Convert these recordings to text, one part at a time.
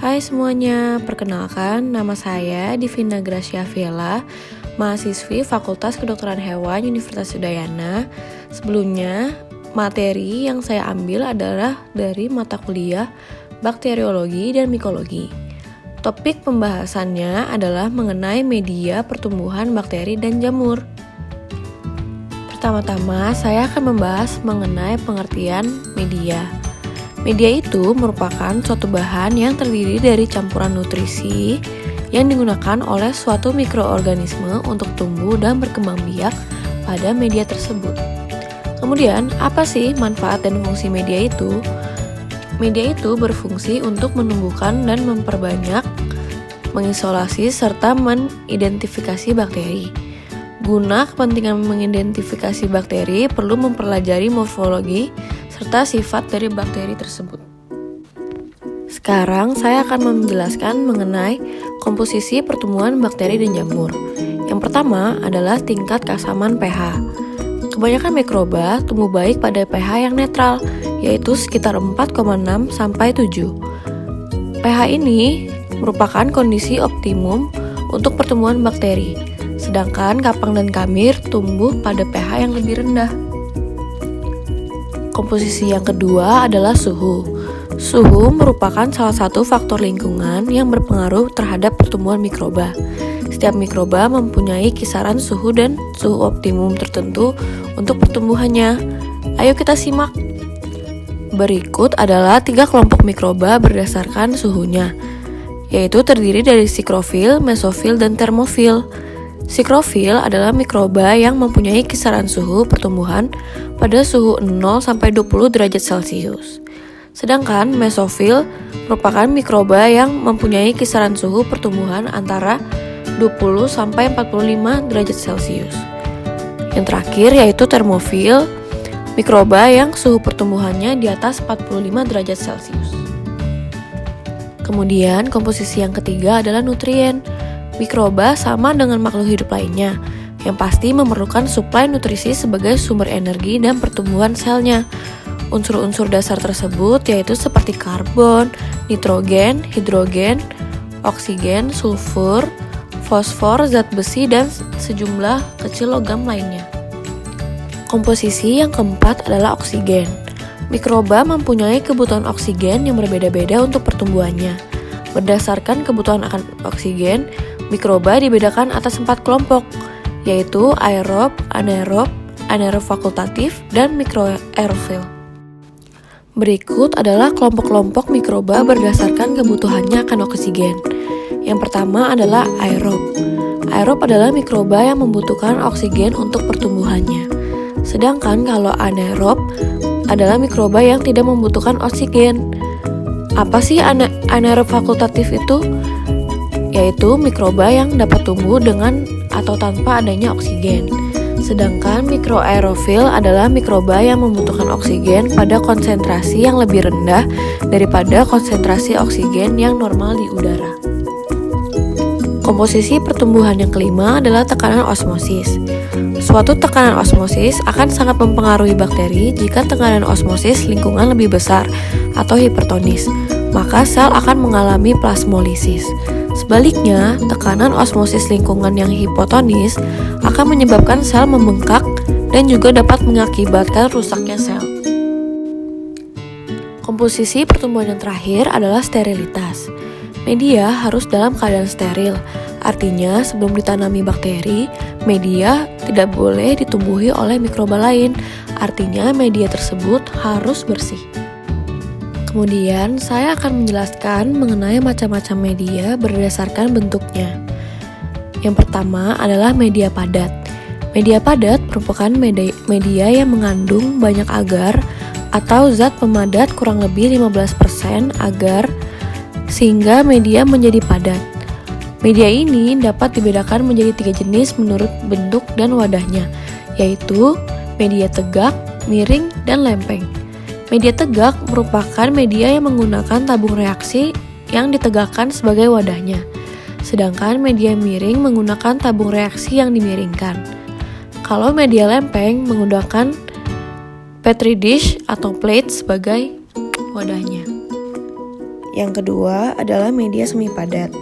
Hai semuanya, perkenalkan nama saya Divina Gracia Vela, mahasiswi Fakultas Kedokteran Hewan Universitas Udayana. Sebelumnya, materi yang saya ambil adalah dari mata kuliah bakteriologi dan mikologi. Topik pembahasannya adalah mengenai media pertumbuhan bakteri dan jamur. Pertama-tama, saya akan membahas mengenai pengertian media. Media itu merupakan suatu bahan yang terdiri dari campuran nutrisi yang digunakan oleh suatu mikroorganisme untuk tumbuh dan berkembang biak pada media tersebut. Kemudian, apa sih manfaat dan fungsi media itu? Media itu berfungsi untuk menumbuhkan dan memperbanyak, mengisolasi, serta mengidentifikasi bakteri. Guna kepentingan mengidentifikasi bakteri, perlu mempelajari morfologi serta sifat dari bakteri tersebut. Sekarang saya akan menjelaskan mengenai komposisi pertumbuhan bakteri dan jamur. Yang pertama adalah tingkat keasaman pH. Kebanyakan mikroba tumbuh baik pada pH yang netral, yaitu sekitar 4,6 sampai 7. pH ini merupakan kondisi optimum untuk pertumbuhan bakteri, sedangkan kapang dan kamir tumbuh pada pH yang lebih rendah. Komposisi yang kedua adalah suhu. Suhu merupakan salah satu faktor lingkungan yang berpengaruh terhadap pertumbuhan mikroba. Setiap mikroba mempunyai kisaran suhu dan suhu optimum tertentu untuk pertumbuhannya. Ayo kita simak. Berikut adalah 3 kelompok mikroba berdasarkan suhunya, yaitu terdiri dari sikrofil, mesofil, dan termofil. Sikrofil adalah mikroba yang mempunyai kisaran suhu pertumbuhan pada suhu 0 sampai 20 derajat Celcius. Sedangkan mesofil merupakan mikroba yang mempunyai kisaran suhu pertumbuhan antara 20 sampai 45 derajat Celcius. Yang terakhir yaitu termofil, mikroba yang suhu pertumbuhannya di atas 45 derajat Celcius. Kemudian komposisi yang ketiga adalah nutrien. Mikroba sama dengan makhluk hidup lainnya, yang pasti memerlukan suplai nutrisi sebagai sumber energi dan pertumbuhan selnya. Unsur-unsur dasar tersebut yaitu seperti karbon, nitrogen, hidrogen, oksigen, sulfur, fosfor, zat besi, dan sejumlah kecil logam lainnya. Komposisi yang keempat adalah oksigen. Mikroba mempunyai kebutuhan oksigen yang berbeda-beda untuk pertumbuhannya. Berdasarkan kebutuhan akan oksigen, mikroba dibedakan atas 4 kelompok, yaitu aerob, anaerob, anaerob fakultatif, dan mikroaerofil. Berikut adalah kelompok-kelompok mikroba berdasarkan kebutuhannya akan oksigen. Yang pertama adalah aerob. Aerob adalah mikroba yang membutuhkan oksigen untuk pertumbuhannya. Sedangkan kalau anaerob adalah mikroba yang tidak membutuhkan oksigen. Apa sih anaerob fakultatif itu? Yaitu mikroba yang dapat tumbuh dengan atau tanpa adanya oksigen. Sedangkan mikroaerofil adalah mikroba yang membutuhkan oksigen pada konsentrasi yang lebih rendah daripada konsentrasi oksigen yang normal di udara. Komposisi pertumbuhan yang kelima adalah tekanan osmosis. Suatu tekanan osmosis akan sangat mempengaruhi bakteri jika tekanan osmosis lingkungan lebih besar atau hipertonis, maka sel akan mengalami plasmolisis. Sebaliknya, tekanan osmosis lingkungan yang hipotonis akan menyebabkan sel membengkak dan juga dapat mengakibatkan rusaknya sel. Komposisi pertumbuhan yang terakhir adalah sterilitas. Media harus dalam keadaan steril, artinya sebelum ditanami bakteri, media tidak boleh ditumbuhi oleh mikroba lain, artinya media tersebut harus bersih. Kemudian, saya akan menjelaskan mengenai macam-macam media berdasarkan bentuknya. Yang pertama adalah media padat. Media padat merupakan media yang mengandung banyak agar atau zat pemadat kurang lebih 15% agar sehingga media menjadi padat. Media ini dapat dibedakan menjadi 3 jenis menurut bentuk dan wadahnya, yaitu media tegak, miring, dan lempeng. Media tegak merupakan media yang menggunakan tabung reaksi yang ditegakkan sebagai wadahnya, sedangkan media miring menggunakan tabung reaksi yang dimiringkan. Kalau media lempeng menggunakan petri dish atau plate sebagai wadahnya. Yang kedua adalah media semi padat.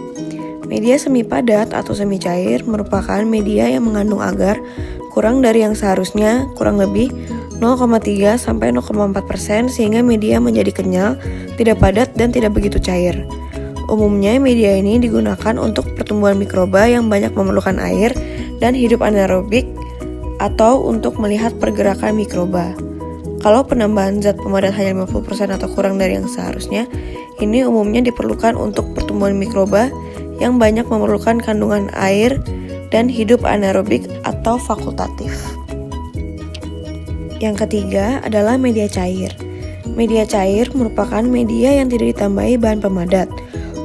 Media semi padat atau semi cair merupakan media yang mengandung agar kurang dari yang seharusnya, kurang lebih 0,3 sampai 0,4% sehingga media menjadi kenyal, tidak padat dan tidak begitu cair. Umumnya media ini digunakan untuk pertumbuhan mikroba yang banyak memerlukan air dan hidup anaerobik atau untuk melihat pergerakan mikroba. Kalau penambahan zat pemadat hanya 50% atau kurang dari yang seharusnya, ini umumnya diperlukan untuk pertumbuhan mikroba yang banyak memerlukan kandungan air dan hidup anaerobik atau fakultatif. Yang ketiga adalah media cair. Media cair merupakan media yang tidak ditambahi bahan pemadat.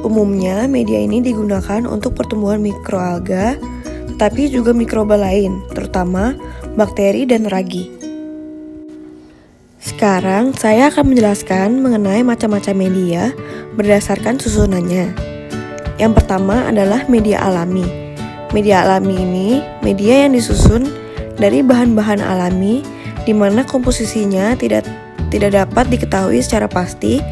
Umumnya media ini digunakan untuk pertumbuhan mikroalga, tetapi juga mikroba lain, terutama bakteri dan ragi. Sekarang saya akan menjelaskan mengenai macam-macam media berdasarkan susunannya. Yang pertama adalah media alami. Media alami ini media yang disusun dari bahan-bahan alami di mana komposisinya tidak dapat diketahui secara pasti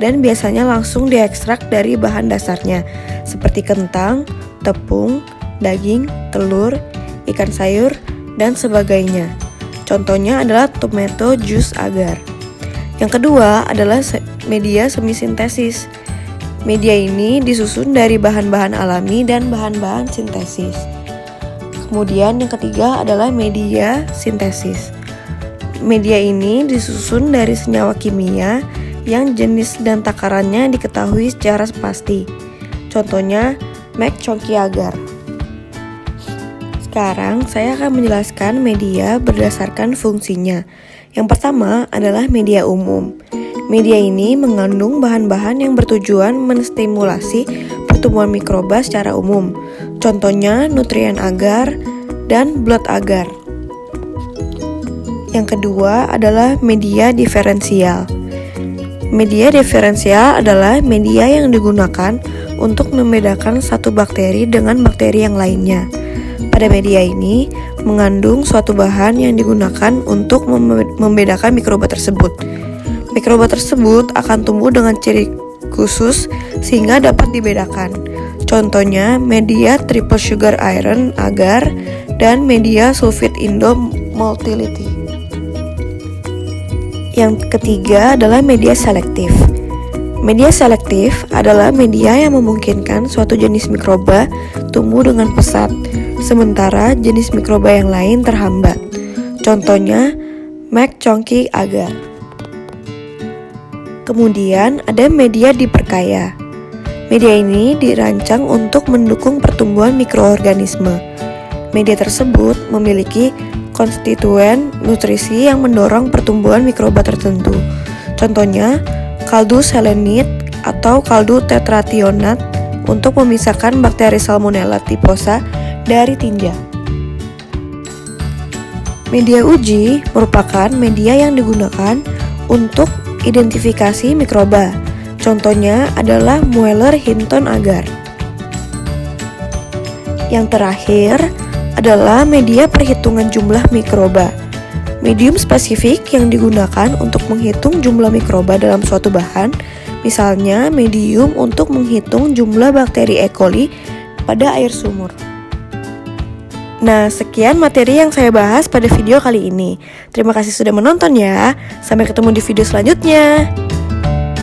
dan biasanya langsung diekstrak dari bahan dasarnya seperti kentang, tepung, daging, telur, ikan sayur, dan sebagainya. Contohnya adalah tomato juice agar. Yang kedua adalah media semi-sintesis. Media ini disusun dari bahan-bahan alami dan bahan-bahan sintesis. Kemudian yang ketiga adalah media sintesis. Media ini disusun dari senyawa kimia yang jenis dan takarannya diketahui secara pasti. Contohnya McConkie agar. Sekarang saya akan menjelaskan media berdasarkan fungsinya. Yang pertama adalah media umum. Media ini mengandung bahan-bahan yang bertujuan menstimulasi pertumbuhan mikroba secara umum. Contohnya nutrien agar dan blood agar. Yang kedua adalah media diferensial. Media diferensial adalah media yang digunakan untuk membedakan satu bakteri dengan bakteri yang lainnya. Pada media ini mengandung suatu bahan yang digunakan untuk membedakan mikroba tersebut. Mikroba tersebut akan tumbuh dengan ciri khusus sehingga dapat dibedakan. Contohnya media triple sugar iron agar dan media sulfit indo motility. Yang ketiga adalah media selektif. Media selektif adalah media yang memungkinkan suatu jenis mikroba tumbuh dengan pesat, sementara jenis mikroba yang lain terhambat. Contohnya McConkie agar. Kemudian ada media diperkaya. Media ini dirancang untuk mendukung pertumbuhan mikroorganisme. Media tersebut memiliki konstituen nutrisi yang mendorong pertumbuhan mikroba tertentu. Contohnya kaldu selenit atau kaldu tetrationat untuk memisahkan bakteri Salmonella typhosa dari tinja. Media uji merupakan media yang digunakan untuk identifikasi mikroba. Contohnya adalah Mueller-Hinton agar. Yang terakhir adalah media perhitungan jumlah mikroba. Medium spesifik yang digunakan untuk menghitung jumlah mikroba dalam suatu bahan, misalnya medium untuk menghitung jumlah bakteri E. coli pada air sumur. Nah, sekian materi yang saya bahas pada video kali ini. Terima kasih sudah menonton ya. Sampai ketemu di video selanjutnya.